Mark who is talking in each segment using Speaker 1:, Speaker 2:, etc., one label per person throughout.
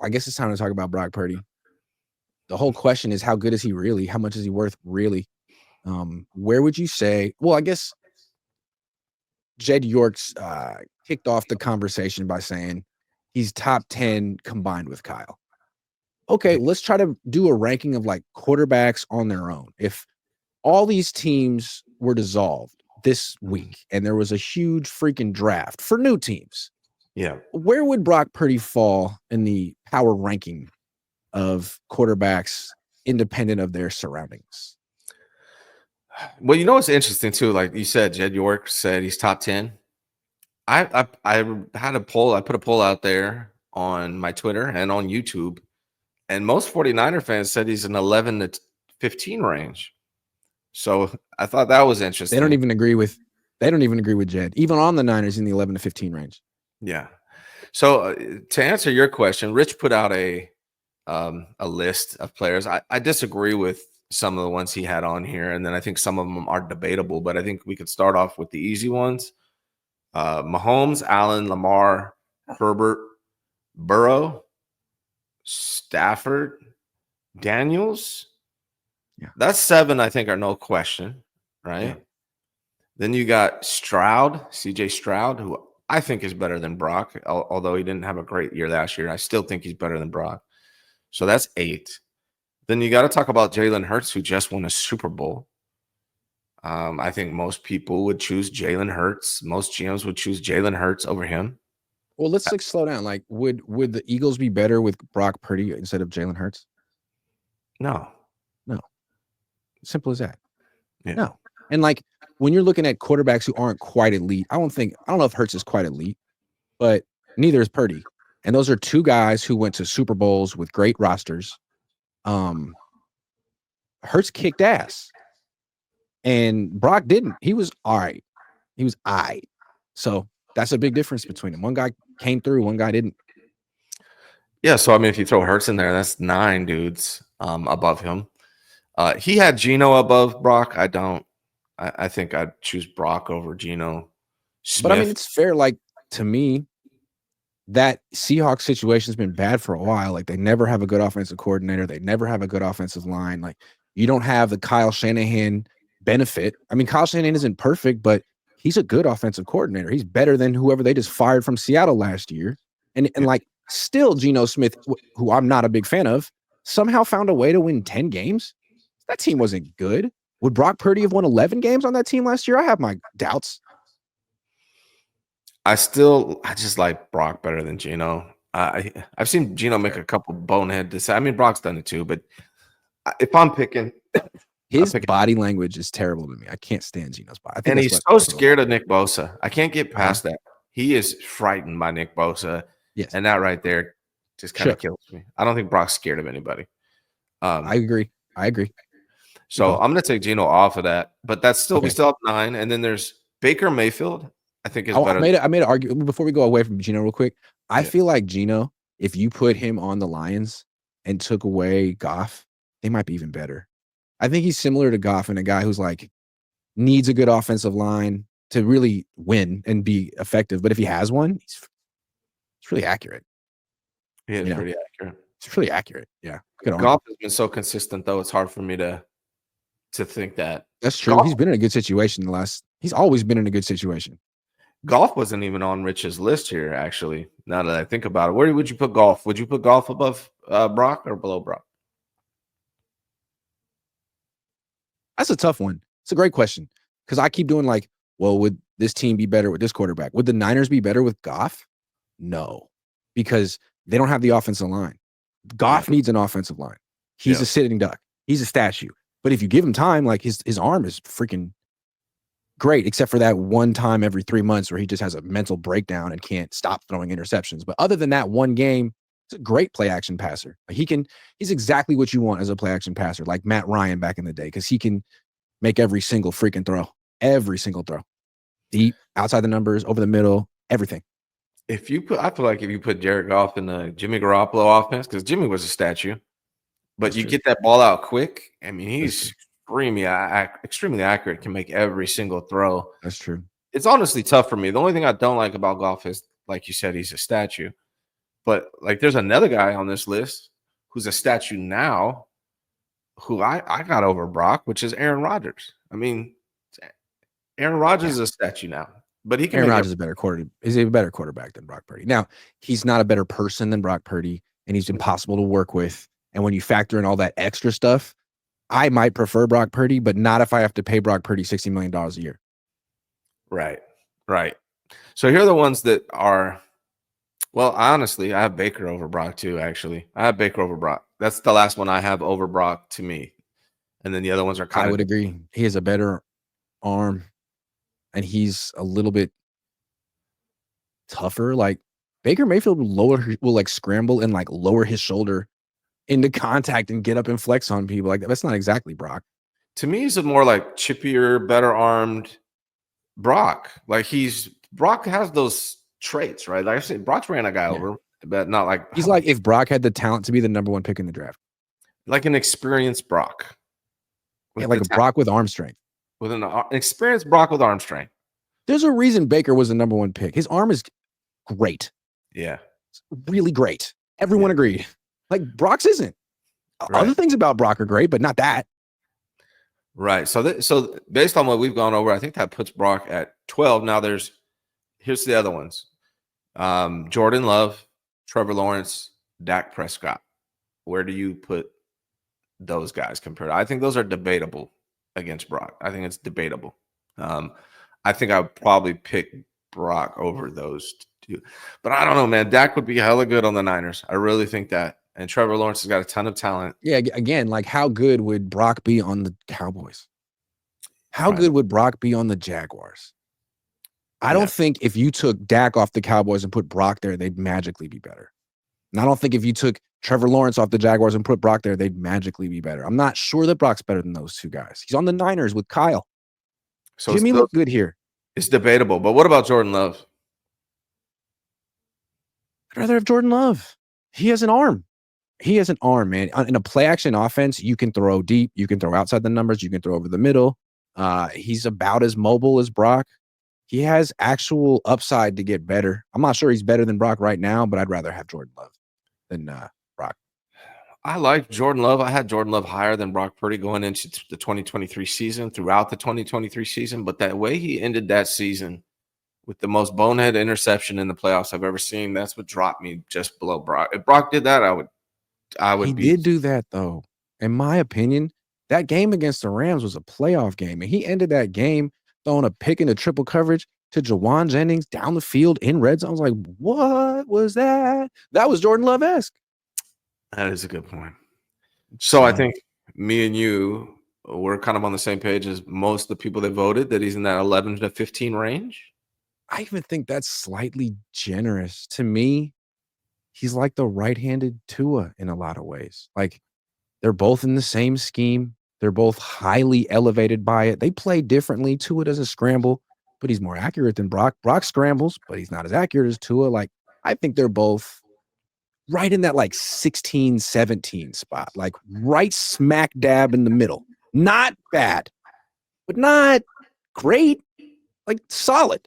Speaker 1: I guess it's time to talk about Brock Purdy. The whole question is, how good is he really? How much is he worth really? Where would you say? Well, I guess Jed York's kicked off the conversation by saying he's top 10 combined with Kyle. Okay, let's try to do a ranking of like quarterbacks on their own. If all these teams were dissolved this week and there was a huge freaking draft for new teams, where would Brock Purdy fall in the power ranking of quarterbacks independent of their surroundings?
Speaker 2: Well, you know what's interesting too? Like you said, Jed York said he's top 10. I had a poll. I put a poll out there on my Twitter and on YouTube, and most 49er fans said he's an 11 to 15 range. So I thought that was interesting.
Speaker 1: They don't even agree with Jed, even on the Niners in the 11 to 15 range.
Speaker 2: Yeah. So to answer your question, Rich put out a list of players. I disagree with some of the ones he had on here, and then I think some of them are debatable, but I think we could start off with the easy ones. Mahomes, Allen, Lamar, Herbert, Burrow, Stafford, Daniels.
Speaker 1: Yeah.
Speaker 2: That's 7, I think, are no question, right? Yeah. Then you got Stroud, CJ Stroud, who I think is better than Brock, although he didn't have a great year last year. I still think he's better than Brock. So that's 8. Then you got to talk about Jalen Hurts, who just won a Super Bowl. I think most people would choose Jalen Hurts. Most GMs would choose Jalen Hurts over him.
Speaker 1: Well, let's like slow down. Like, would the Eagles be better with Brock Purdy instead of Jalen Hurts?
Speaker 2: No.
Speaker 1: Simple as that.
Speaker 2: Yeah.
Speaker 1: No. And like when you're looking at quarterbacks who aren't quite elite, I don't know if Hurts is quite elite, but neither is Purdy. And those are two guys who went to Super Bowls with great rosters. Hurts kicked ass. And Brock didn't. He was all right. He was all right. So that's a big difference between them. One guy came through, one guy didn't.
Speaker 2: Yeah, so I mean, if you throw Hurts in there, that's 9 dudes above him. He had Geno above Brock. I don't. I think I'd choose Brock over Geno Smith.
Speaker 1: But I mean, it's fair. Like, to me, that Seahawks situation has been bad for a while. Like, they never have a good offensive coordinator. They never have a good offensive line. Like, you don't have the Kyle Shanahan benefit. I mean, Kyle Shanahan isn't perfect, but he's a good offensive coordinator. He's better than whoever they just fired from Seattle last year. And like, still Geno Smith, who I'm not a big fan of, somehow found a way to win 10 games. That team wasn't good. Would Brock Purdy have won 11 games on that team last year? I have my doubts.
Speaker 2: I just like Brock better than Geno. I've seen Geno make a couple bonehead decisions. I mean, Brock's done it too, but if I'm picking,
Speaker 1: his body language is terrible to me. I can't stand Geno's body.
Speaker 2: And he's so scared of Nick Bosa. I can't get past that. He is frightened by Nick Bosa.
Speaker 1: Yes.
Speaker 2: And that right there just kind of kills me. I don't think Brock's scared of anybody.
Speaker 1: I agree.
Speaker 2: So I'm going to take Geno off of that, but that's still we still have 9. And then there's Baker Mayfield. I think is better.
Speaker 1: I made an argument before we go away from Geno real quick. I feel like Geno, if you put him on the Lions and took away Goff, they might be even better. I think he's similar to Goff and a guy who's like needs a good offensive line to really win and be effective. But if he has one, it's really accurate.
Speaker 2: He is pretty accurate.
Speaker 1: It's really accurate. Yeah.
Speaker 2: Goff has been so consistent, though. It's hard for me to think that.
Speaker 1: That's true. Goff, he's been in a good situation he's always been in a good situation.
Speaker 2: Goff wasn't even on Rich's list here, actually, now that I think about it. Where would you put Goff? Would you put Goff above Brock or below Brock?
Speaker 1: That's a tough one. It's a great question because I keep doing like, well, would this team be better with this quarterback? Would the Niners be better with Goff? No, because they don't have the offensive line. Goff needs an offensive line. He's a sitting duck. He's a statue. But if you give him time, like his arm is freaking great, except for that one time every 3 months where he just has a mental breakdown and can't stop throwing interceptions. But other than that one game, he's a great play action passer. He's exactly what you want as a play action passer, like Matt Ryan back in the day, because he can make every single freaking throw. Every single throw. Deep, outside the numbers, over the middle, everything.
Speaker 2: I feel like if you put Jared Goff in the Jimmy Garoppolo offense, because Jimmy was a statue, but That's you true. Get that ball out quick. I mean, he's extremely accurate, can make every single throw.
Speaker 1: That's true.
Speaker 2: It's honestly tough for me. The only thing I don't like about Goff is, like you said, he's a statue. But like, there's another guy on this list who's a statue now, who I got over Brock, which is Aaron Rodgers. I mean, Aaron Rodgers is a statue now, but he can
Speaker 1: Aaron
Speaker 2: make
Speaker 1: Rodgers is a better quarterback than Brock Purdy. Now, he's not a better person than Brock Purdy, and he's impossible to work with. And when you factor in all that extra stuff, I might prefer Brock Purdy, but not if I have to pay Brock Purdy $60 million a year.
Speaker 2: Right. So here are the ones that are, well, honestly, I have Baker over Brock too, actually. I have Baker over Brock. That's the last one I have over Brock to me. And then the other ones are kind of.
Speaker 1: I would agree. He has a better arm, and he's a little bit tougher. Like, Baker Mayfield will like scramble and like lower his shoulder into contact and get up and flex on people. Like, that's not exactly Brock.
Speaker 2: To me, he's a more like chippier, better armed Brock. Like, Brock has those traits, right? Like I said, Brock's ran a guy over, but not like.
Speaker 1: He's like if Brock had the talent to be the number 1 pick in the draft.
Speaker 2: Like an experienced Brock.
Speaker 1: Yeah, like a Brock with arm strength.
Speaker 2: With an experienced Brock with arm strength.
Speaker 1: There's a reason Baker was the number 1 pick. His arm is great.
Speaker 2: Yeah.
Speaker 1: It's really great. Everyone agreed. Like, Brock's isn't.
Speaker 2: Right.
Speaker 1: Other things about Brock are great, but not that.
Speaker 2: Right. So based on what we've gone over, I think that puts Brock at 12. Now here's the other ones. Jordan Love, Trevor Lawrence, Dak Prescott. Where do you put those guys compared? I think those are debatable against Brock. I think it's debatable. I think I would probably pick Brock over those two. But I don't know, man. Dak would be hella good on the Niners. I really think that. And Trevor Lawrence has got a ton of talent.
Speaker 1: Yeah, again, like, how good would Brock be on the Cowboys? How good would Brock be on the Jaguars? I don't think if you took Dak off the Cowboys and put Brock there, they'd magically be better. And I don't think if you took Trevor Lawrence off the Jaguars and put Brock there, they'd magically be better. I'm not sure that Brock's better than those two guys. He's on the Niners with Kyle. So Jimmy looked good here.
Speaker 2: It's debatable. But what about Jordan Love?
Speaker 1: I'd rather have Jordan Love. He has an arm. He has an arm, man. In a play action offense, you can throw deep. You can throw outside the numbers. You can throw over the middle. He's about as mobile as Brock. He has actual upside to get better. I'm not sure he's better than Brock right now, but I'd rather have Jordan Love than Brock.
Speaker 2: I like Jordan Love. I had Jordan Love higher than Brock Purdy going into the 2023 season, throughout the 2023 season. But that way he ended that season with the most bonehead interception in the playoffs I've ever seen, that's what dropped me just below Brock. If Brock did that, I would. He
Speaker 1: did do that, though. In my opinion, that game against the Rams was a playoff game, and he ended that game throwing a pick into triple coverage to Jawan Jennings down the field in red zone. I was like, what was that? That was Jordan Love-esque.
Speaker 2: That is a good point. So I think me and you, we're kind of on the same page as most of the people that voted, that he's in that 11 to 15 range.
Speaker 1: I even think that's slightly generous. To me, he's like the right-handed Tua in a lot of ways. Like, they're both in the same scheme. They're both highly elevated by it. They play differently. Tua doesn't scramble, but he's more accurate than Brock. Brock scrambles, but he's not as accurate as Tua. Like, I think they're both right in that like 16, 17 spot, like right smack dab in the middle. Not bad, but not great. Like, solid.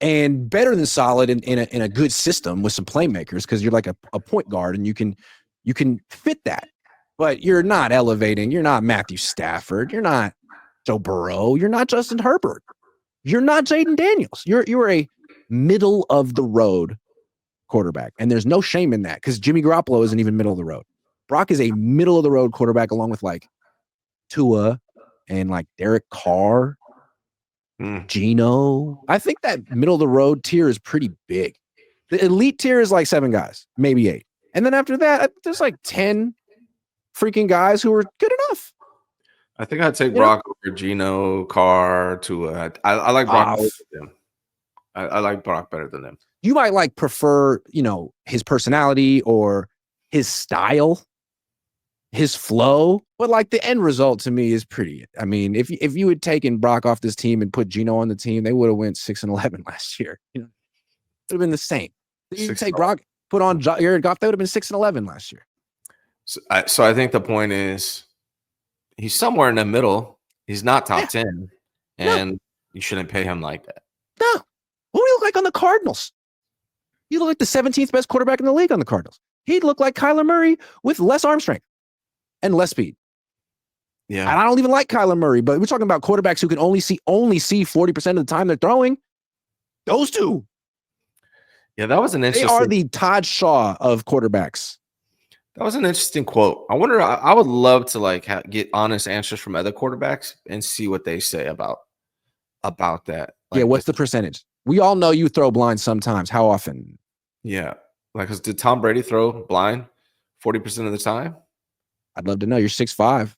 Speaker 1: And better than solid in a good system with some playmakers, because you're like a point guard and you can fit that. But you're not elevating. You're not Matthew Stafford. You're not Joe Burrow. You're not Justin Herbert. You're not Jaden Daniels. You're a middle of the road quarterback, and there's no shame in that, because Jimmy Garoppolo isn't even middle of the road. Brock is a middle of the road quarterback, along with like Tua and like Derek Carr, Geno. I think that middle of the road tier is pretty big. The elite tier is like 7 guys, maybe 8, and then after that, there's like 10 freaking guys who are good enough.
Speaker 2: I think I'd take Brock over Geno, Carr, Tua. I like Brock over them. I like Brock better than them.
Speaker 1: You might like prefer, his personality or his style, his flow, but like the end result to me is pretty. I mean, if you had taken Brock off this team and put Geno on the team, they would have went 6-11 last year. It would have been the same. You take Brock, put on Jared Goff, they would have been 6-11 last year.
Speaker 2: So I think the point is, he's somewhere in the middle. He's not top 10, and you shouldn't pay him like that.
Speaker 1: No. What do we look like on the Cardinals? He looked like the 17th best quarterback in the league on the Cardinals. He'd look like Kyler Murray with less arm strength and less speed.
Speaker 2: Yeah.
Speaker 1: And I don't even like Kyler Murray, but we're talking about quarterbacks who can only see 40% of the time they're throwing. Those two.
Speaker 2: Yeah, that was an interesting.
Speaker 1: They are the Todd Shaw of quarterbacks.
Speaker 2: That was an interesting quote. I wonder. I would love to get honest answers from other quarterbacks and see what they say about that.
Speaker 1: Yeah, what's the percentage? We all know you throw blind sometimes. How often?
Speaker 2: Yeah, did Tom Brady throw blind 40% of the time?
Speaker 1: I'd love to know. You're 6'5".